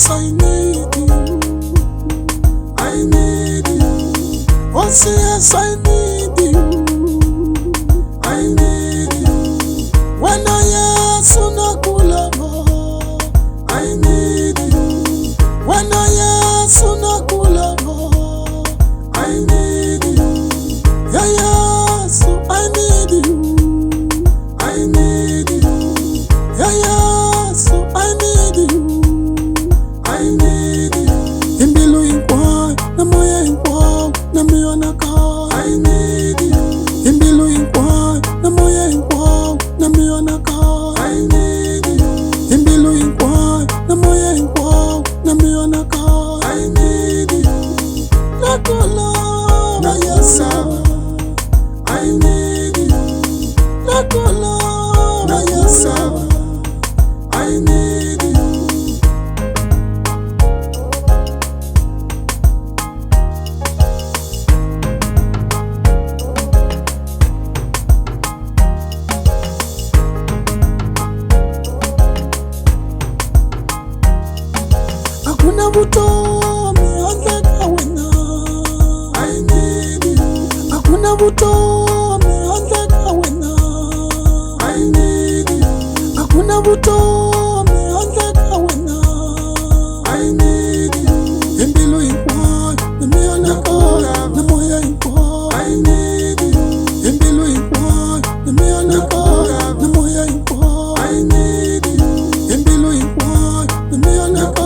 Jesus, I need you. I need you. Oh, yes, I need you. I need you. When I am sunakulama, I need you. When I am sunakulama, I need you. Yeah, yeah, so I need you. I need you. Yeah, yeah, so I need you. I need you. Imbilu inkwa, na moya inkwa, na miona ka. I need you. Imbilu inkwa, na moya inkwa, na miona ka. I need you. Imbilu inkwa, na moya inkwa, na miona ka. I need you. Nakola, na yesa. I need you. Nakola, na yesa. I need you. Hakuna vuto mianza wena. I need you. Hakuna vuto mianza wena. I need you. Hakuna vuto mianza wena. I need you. Imbilu inkwa, na miona ka, na moya inkwa. I need you. Imbilu inkwa, na miona ka, na moya inkwa. I need you. Imbilu inkwa, na miona ka,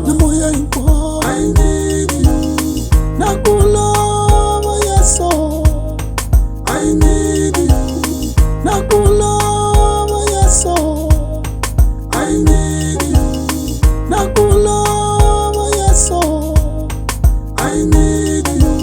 na moya inkwa. I need you. Nakula yeso. I need you. Nakula yeso. I need you. Nakula yeso. I need you.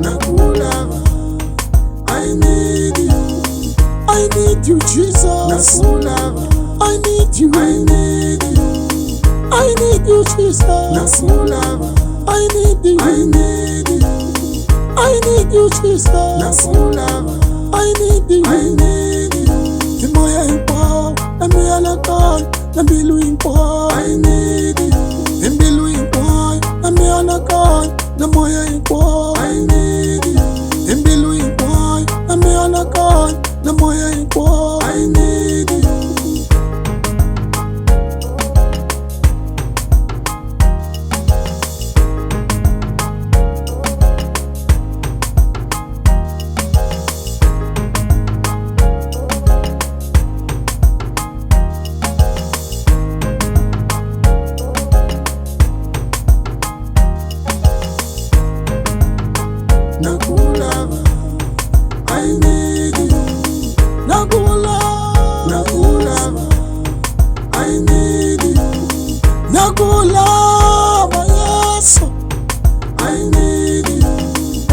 Nakula, I need you. I need you, Jesus. Nakula, I need you. I need you. I need you, Jesus. Nakula, I need you. I need you. I need you, Jesus. Nakula, I need you. I need you. Imoya inkwa, na miana ka, na bilu inkwa. I need you. Imbilu inkwa, na miana ka, na moya inkwa. I need you. Imbilu inkwa, na miana ka, na moya inkwa. I need you. Nakula, I need you. Nakula, I need you. Nakula, yes, I need you.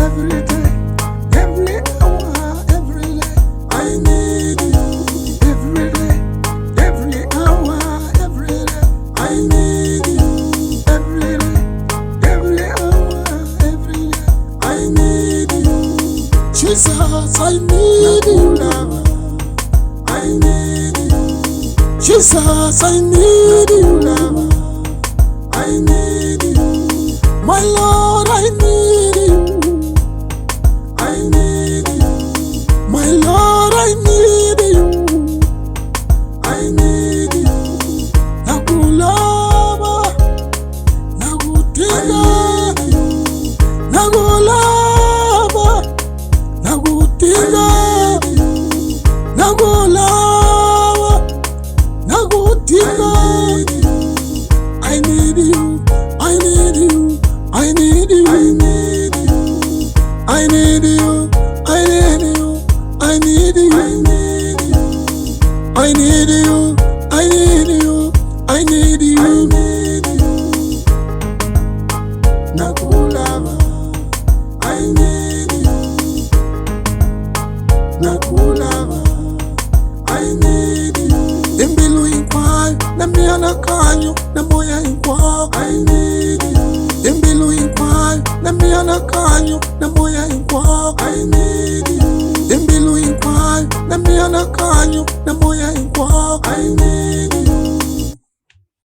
Every day, every hour, every day. I need you. Every day, every hour, every day. I need you. Every day, every hour, every day. I need you. Jesus, I need you. I need you. Jesus, I need you. I need you. My Lord, I need you. I need you. My Lord, I need you. I need you. Nakulaba, nagutinga, nagulaba, nagutinga, nagulaba, nagutinga. I need you. I need you. I need you. I need you. I need you. I need you. I need you. I need you. I need you. I need you. I need you. Nakulaba. I need you. Nakulaba. I need you. Imbilu inkwa na miana kanyo na moya inkwa. I need you. Imbilu inkwa na miana kanyo na moya inkwa. I need you. Imbilu inkwa na miana kanyo na moya inkwa. I need